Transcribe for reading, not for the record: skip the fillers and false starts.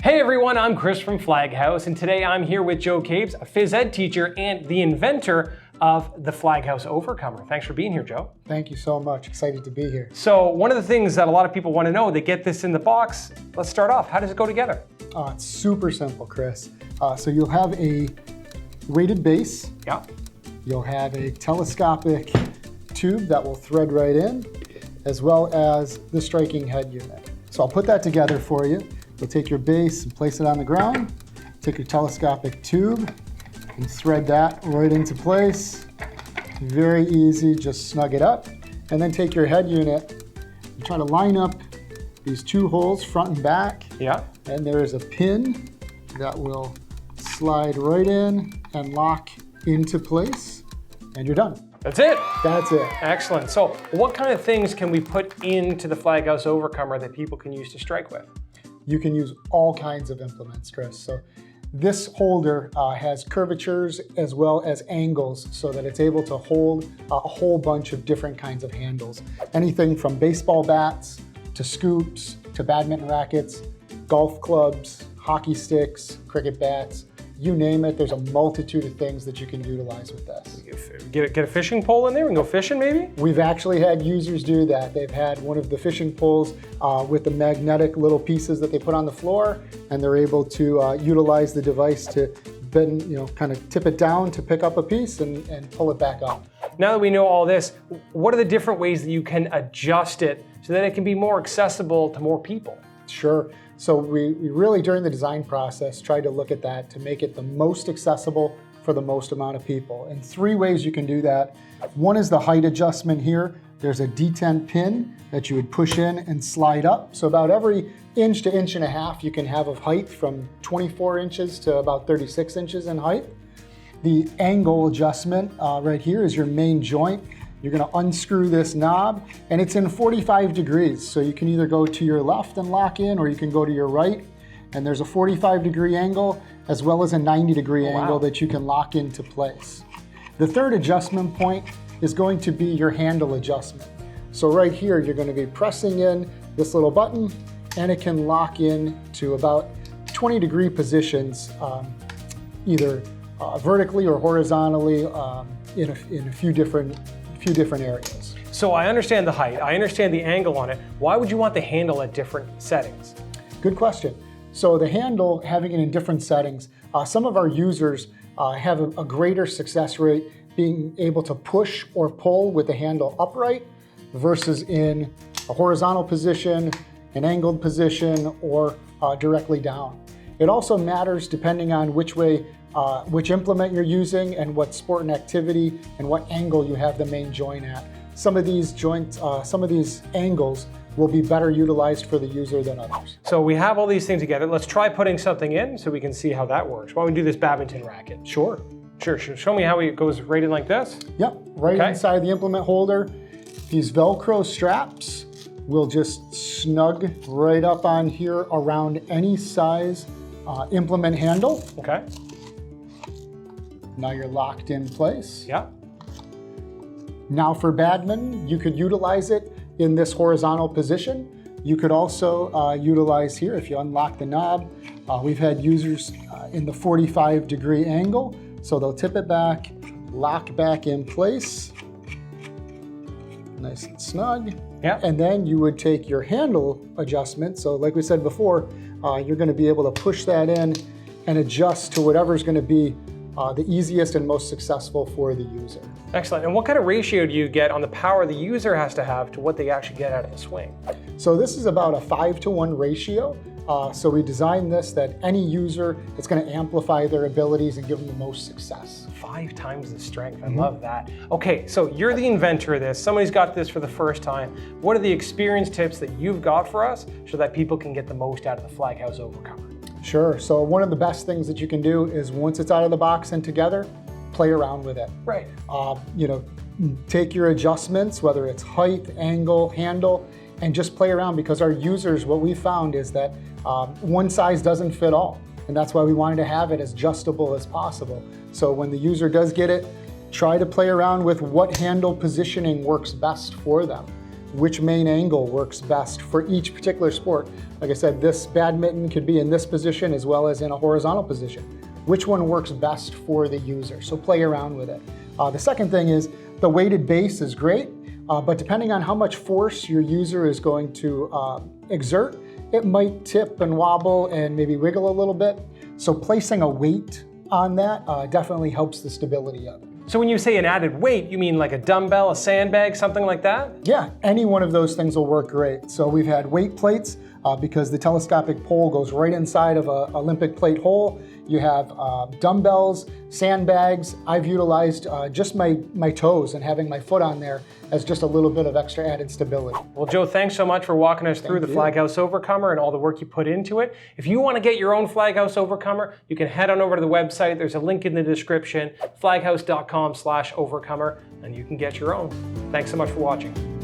Hey everyone, I'm Chris from FlagHouse, and today I'm here with Joe Kabes, a phys ed teacher and the inventor of the FlagHouse Overcomer. Thanks for being here, Joe. Thank you so much. Excited to be here. So one of the things that a lot of people want to know, they get this in the box. Let's start off. How does it go together? It's super simple, Chris. So you'll have a weighted base. Yeah. You'll have a telescopic tube that will thread right in, as well as the striking head unit. So I'll put that together for you. You'll take your base and place it on the ground, take your telescopic tube and thread that right into place. Very easy, just snug it up. And then take your head unit and try to line up these two holes front and back. Yeah. And there is a pin that will slide right in and lock into place, and you're done. That's it. That's it. Excellent. So what kind of things can we put into the FlagHouse Overcomer that people can use to strike with? You can use all kinds of implements, Chris. So this holder has curvatures as well as angles so that it's able to hold a whole bunch of different kinds of handles. Anything from baseball bats to scoops to badminton rackets, golf clubs, hockey sticks, cricket bats, you name it. There's a multitude of things that you can utilize with this. Get a fishing pole in there and go fishing maybe? We've actually had users do that. They've had one of the fishing poles with the magnetic little pieces that they put on the floor, and they're able to utilize the device to bend, kind of tip it down to pick up a piece and pull it back up. Now that we know all this, what are the different ways that you can adjust it so that it can be more accessible to more people? Sure. So we really, during the design process, tried to look at that to make it the most accessible for the most amount of people. And three ways you can do that. One is the height adjustment here. There's a D10 pin that you would push in and slide up. So about every inch to inch and a half you can have of height, from 24 inches to about 36 inches in height. The angle adjustment right here is your main joint. You're going to unscrew this knob, and it's in 45 degrees. So you can either go to your left and lock in, or you can go to your right. And there's a 45-degree angle as well as a 90-degree angle that you can lock into place. The third adjustment point is going to be your handle adjustment. So right here, you're going to be pressing in this little button, and it can lock in to about 20-degree positions, either vertically or horizontally in a few different areas. So I understand the height, I understand the angle on it. Why would you want the handle at different settings? Good question. So the handle, having it in different settings, some of our users have a greater success rate being able to push or pull with the handle upright versus in a horizontal position, an angled position, or directly down. It also matters depending on which implement you're using and what sport and activity and what angle you have the main joint at. Some of these angles will be better utilized for the user than others. So we have all these things together. Let's try putting something in so we can see how that works. Why don't we do this badminton racket? Sure. Sure. Show me how it goes right in like this? Yep, right inside the implement holder. These Velcro straps will just snug right up on here around any size implement handle. Okay. Now you're locked in place. Yeah. Now for badminton, you could utilize it in this horizontal position. You could also utilize here, if you unlock the knob, we've had users in the 45-degree angle. So they'll tip it back, lock back in place, nice and snug. Yeah. And then you would take your handle adjustment. So like we said before, you're gonna be able to push that in and adjust to whatever's gonna be the easiest and most successful for the user. Excellent. And what kind of ratio do you get on the power the user has to have to what they actually get out of the swing? So this is about a 5-to-1 ratio. So we designed this that any user, it's going to amplify their abilities and give them the most success. 5 times the strength. I love that. Okay, so you're the inventor of this. Somebody's got this for the first time. What are the experience tips that you've got for us so that people can get the most out of the FlagHouse Overcomer? Sure. So one of the best things that you can do is once it's out of the box and together, play around with it. Right. Take your adjustments, whether it's height, angle, handle, and just play around, because our users, what we found is that one size doesn't fit all. And that's why we wanted to have it as adjustable as possible. So when the user does get it, try to play around with what handle positioning works best for them. which main angle works best for each particular sport. Like I said, this badminton could be in this position as well as in a horizontal position. Which one works best for the user? So play around with it. The second thing is the weighted base is great, but depending on how much force your user is going to exert, it might tip and wobble and maybe wiggle a little bit. So placing a weight on that definitely helps the stability of it. So when you say an added weight, you mean like a dumbbell, a sandbag, something like that? Yeah, any one of those things will work great. So we've had weight plates because the telescopic pole goes right inside of an Olympic plate hole. You have dumbbells, sandbags. I've utilized just my toes and having my foot on there as just a little bit of extra added stability. Well, Joe, thanks so much for walking us through the FlagHouse Overcomer and all the work you put into it. If you want to get your own FlagHouse Overcomer, you can head on over to the website. There's a link in the description, flaghouse.com/overcomer, and you can get your own. Thanks so much for watching.